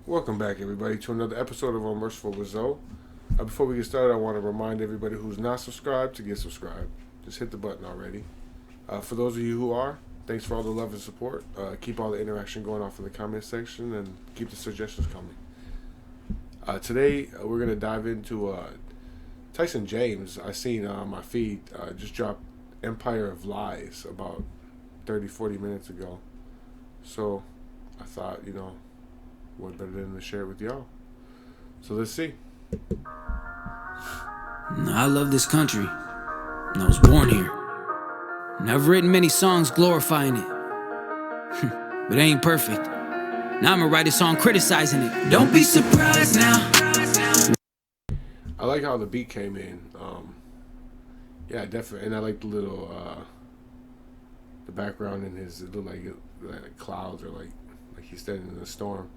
Welcome back, everybody, to another episode of Unmerciful with Zoe. Before we get started, I want to remind everybody who's not subscribed to get subscribed. Just hit the button already. For those of you who are, thanks for all the love and support. Keep all the interaction going off in the comment section and keep the suggestions coming. Today, we're going to dive into Tyson James. I seen on my feed just dropped Empire of Lies about 30-40 minutes ago. So I thought, what better than to share it with y'all. So let's see. I love this country, and I was born here. And I've written many songs glorifying it. But it ain't perfect. Now I'ma write a song criticizing it. Don't be surprised now. I like how the beat came in. Yeah, definitely. And I like the little, the background in his, it looked like clouds or like he's standing in a storm.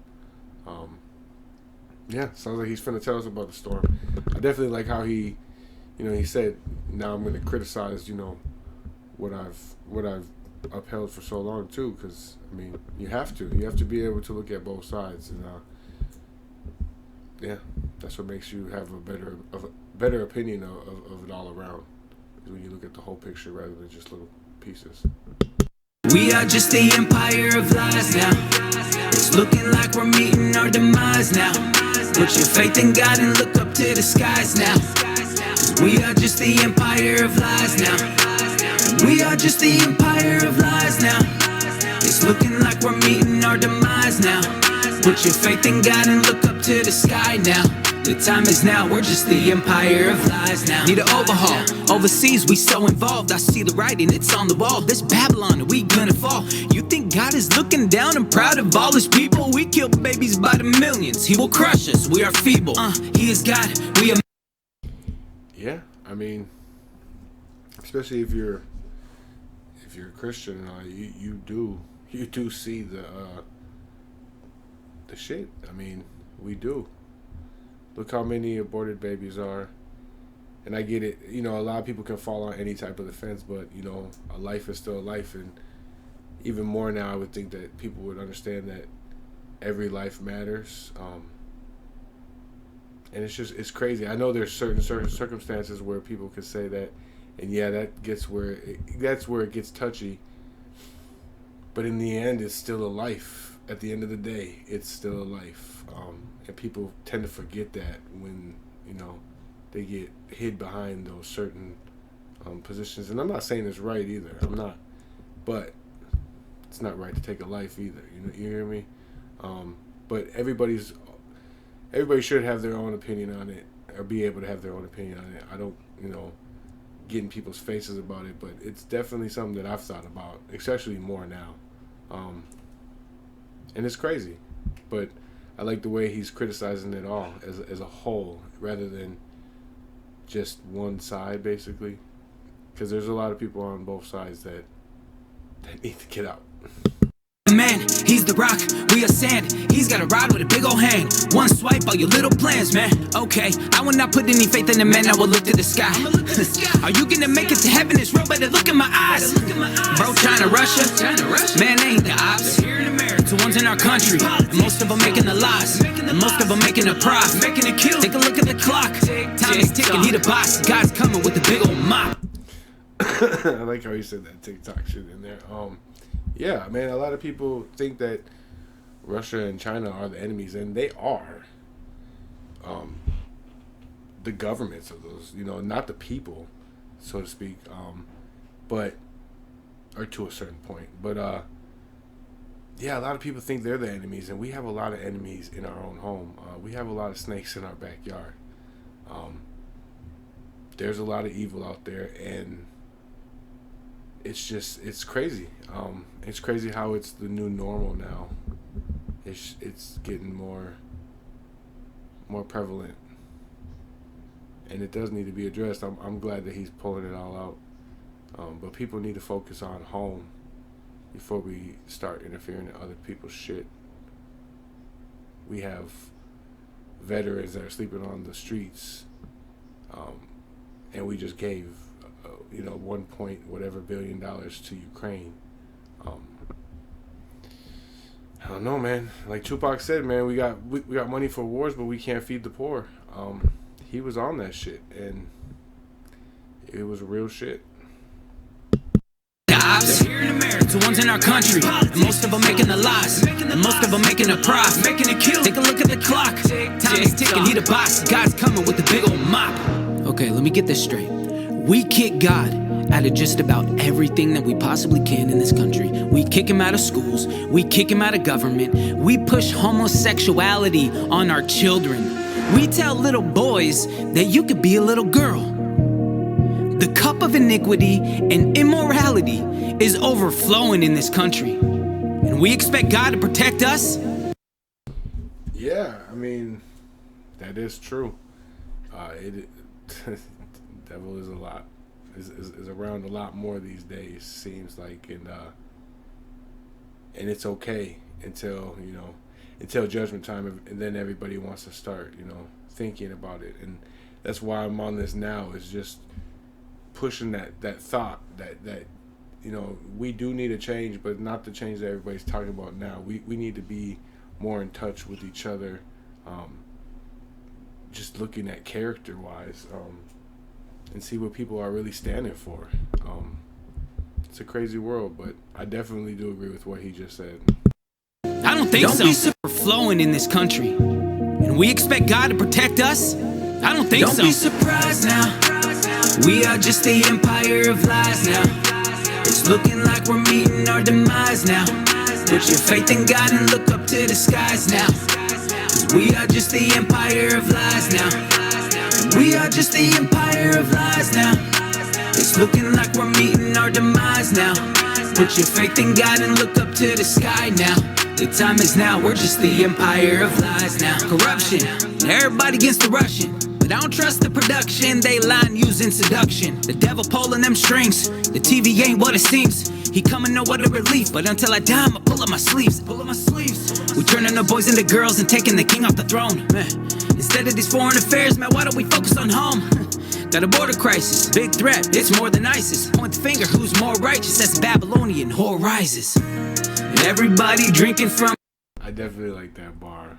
Yeah, sounds like he's finna tell us about the storm. I definitely like how he said, now I'm gonna criticize, what I've upheld for so long too, because you have to be able to look at both sides, and yeah, that's what makes you have a better opinion of it all around, is when you look at the whole picture rather than just little pieces. We are just the empire of lies now. It's looking like we're meeting our demise now. Put your faith in God and look up to the skies now. 'Cause we are just the empire of lies now. We are just the empire of lies now. It's looking like we're meeting our demise now. Put your faith in God and look up to the sky now. The time is now, we're just the empire of lies now. Need an overhaul, overseas we so involved. I see the writing, it's on the wall. This Babylon, we gonna fall. You think God is looking down and proud of all his people? We kill babies by the millions, he will crush us, we are feeble. He is God, we are. Yeah, especially if you're a Christian, you do see the shit. We do. Look how many aborted babies are. And I get it, a lot of people can fall on any type of defense, but, a life is still a life. And even more now, I would think that people would understand that every life matters. And it's crazy. I know there's certain circumstances where people could say that, and yeah, that's where it gets touchy. But in the end, it's still a life. At the end of the day, it's still a life. And people tend to forget that when, they get hid behind those certain positions. And I'm not saying it's right either. I'm not. But it's not right to take a life either. You hear me? But everybody should have their own opinion on it, or be able to have their own opinion on it. I don't, get in people's faces about it, but it's definitely something that I've thought about, especially more now. And it's crazy, but I like the way he's criticizing it all as a whole, rather than just one side, basically, because there's a lot of people on both sides that need to get out. Man, he's the rock, we are sand. He's got a rod with a big old hand. One swipe, all your little plans, man. Okay, I will not put any faith in the man, I will look to the sky. Are you gonna make it to heaven? It's real, better look in my eyes. Bro, China, Russia, man, they ain't the ops. It's the ones in our country, and most of them making the lies, and most of them making a profit, making a kill. Take a look at the clock, time is ticking, he the boss. God's coming with a big old mop. I like how you said that TikTok shit in there. Yeah, man, a lot of people think that Russia and China are the enemies, and they are. The governments of those, not the people, so to speak, but, or to a certain point. But, yeah, a lot of people think they're the enemies, and we have a lot of enemies in our own home. We have a lot of snakes in our backyard. There's a lot of evil out there, and it's crazy. It's crazy how it's the new normal now. It's getting more prevalent, and it does need to be addressed. I'm glad that he's pulling it all out. But people need to focus on home before we start interfering in other people's shit. We have veterans that are sleeping on the streets, and we just gave 1 point whatever billion dollars to Ukraine. don't know, man. Like Tupac said, man, we got money for wars, but we can't feed the poor. He was on that shit, and it was real shit. Ops here in America, the ones in our country, and most of them making a loss, and most of them making a profit, making a kill. Take a look at the clock. Time is ticking. He the boss. God's coming with the big old mop. Okay, let me get this straight. We kick God out of just about everything that we possibly can in this country. We kick him out of schools. We kick him out of government. We push homosexuality on our children. We tell little boys that you could be a little girl. The cup of iniquity and immorality is overflowing in this country. And we expect God to protect us? Yeah, I mean, that is true. Devil is a lot. Is around a lot more these days, seems like, and it's okay until judgment time, and then everybody wants to start thinking about it, and that's why I'm on this now, is just pushing that thought that we do need a change, but not the change that everybody's talking about now. We need to be more in touch with each other, just looking at character wise, and see what people are really standing for. It's a crazy world, but I definitely do agree with what he just said. I don't think so. We're flowing in this country, and we expect God to protect us? I don't think so. Don't be surprised now. We are just the empire of lies now. It's looking like we're meeting our demise now. Put your faith in God and look up to the skies now. 'Cause we are just the empire of lies now. We are just the empire of lies now. It's looking like we're meeting our demise now. Put your faith in God and look up to the sky now. The time is now, we're just the empire of lies now. Corruption, everybody against the Russian. But I don't trust the production, they line using seduction. The devil pulling them strings, the TV ain't what it seems. He coming no other relief, but until I die I'ma pull up my sleeves. We turning the boys into girls and taking the king off the throne. Man, instead of these foreign affairs, man, why don't we focus on home? Got a border crisis, big threat, it's more than ISIS. Point the finger, who's more righteous as Babylonian whore rises. And everybody drinking from. I definitely like that bar.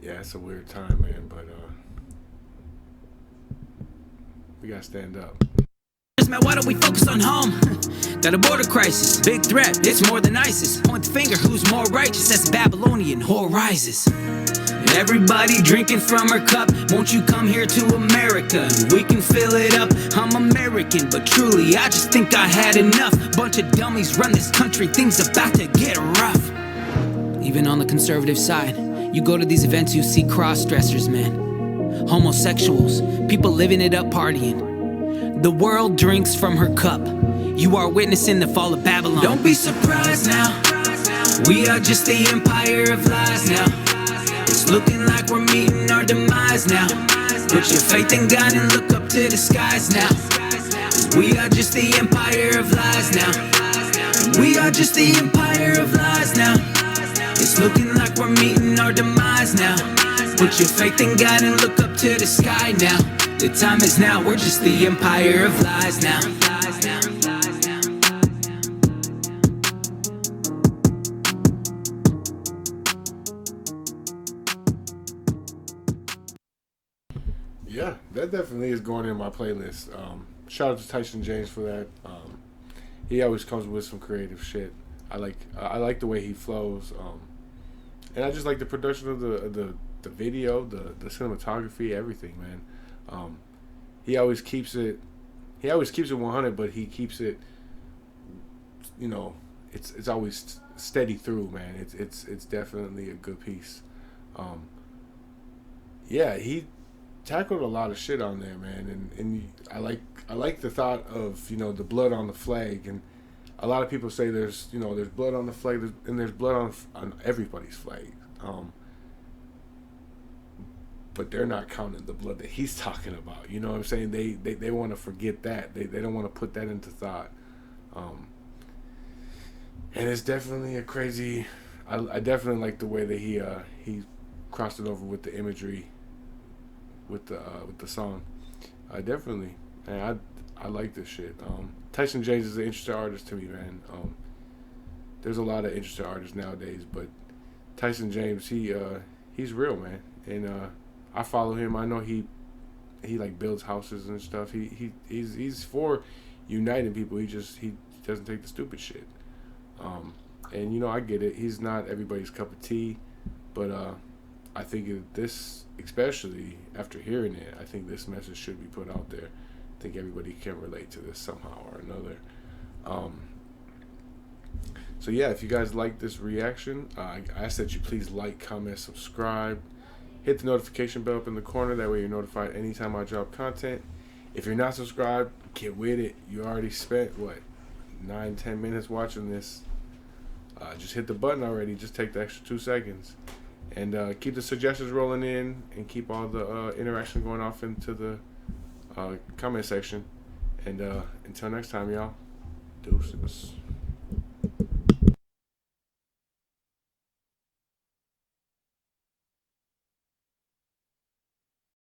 Yeah, it's a weird time, man, but we gotta stand up. Man, why don't we focus on home? Got a border crisis, big threat, it's more than ISIS. Point the finger, who's more righteous as Babylonian whore rises. And everybody drinking from her cup, won't you come here to America and we can fill it up. I'm American, but truly I just think I had enough. Bunch of dummies run this country, things about to get rough. Even on the conservative side, you go to these events, you see cross-dressers, man. Homosexuals, people living it up, partying. The world drinks from her cup. You are witnessing the fall of Babylon. Don't be surprised now. We are just the empire of lies now. It's looking like we're meeting our demise now. Put your faith in God and look up to the skies now. We are just the empire of lies now. We are just the empire of lies now. It's looking like we're meeting our demise now. Put your faith in God and look up to the sky now. The time is now, we're just the empire of lies now. Yeah, that definitely is going in my playlist. Shout out to Tyson James for that. He always comes with some creative shit. I like the way he flows, and I just like the production of the video, the cinematography, everything, man. He always keeps it 100, but he keeps it, it's always steady through, man. It's definitely a good piece. Yeah, he tackled a lot of shit on there, man, and I like the thought of the blood on the flag, and a lot of people say there's blood on the flag, and there's blood on everybody's flag. But they're not counting the blood that he's talking about. You know what I'm saying? They want to forget that. They don't want to put that into thought. And it's definitely a crazy. I definitely like the way that he crossed it over with the imagery, with the song. I definitely, man, I like this shit. Tyson James is an interesting artist to me, man. there's a lot of interesting artists nowadays, but Tyson James, he's real, man, and I follow him. I know he like builds houses and stuff. He's for uniting people. He doesn't take the stupid shit. And I get it. He's not everybody's cup of tea, but I think this, especially after hearing it, I think this message should be put out there. I think everybody can relate to this somehow or another. So yeah, if you guys like this reaction, I ask that you please like, comment, subscribe. Hit the notification bell up in the corner. That way you're notified anytime I drop content. If you're not subscribed, get with it. You already spent, 9-10 minutes watching this. Just hit the button already. Just take the extra 2 seconds. And keep the suggestions rolling in. And keep all the interaction going off into the comment section. And until next time, y'all. Deuces.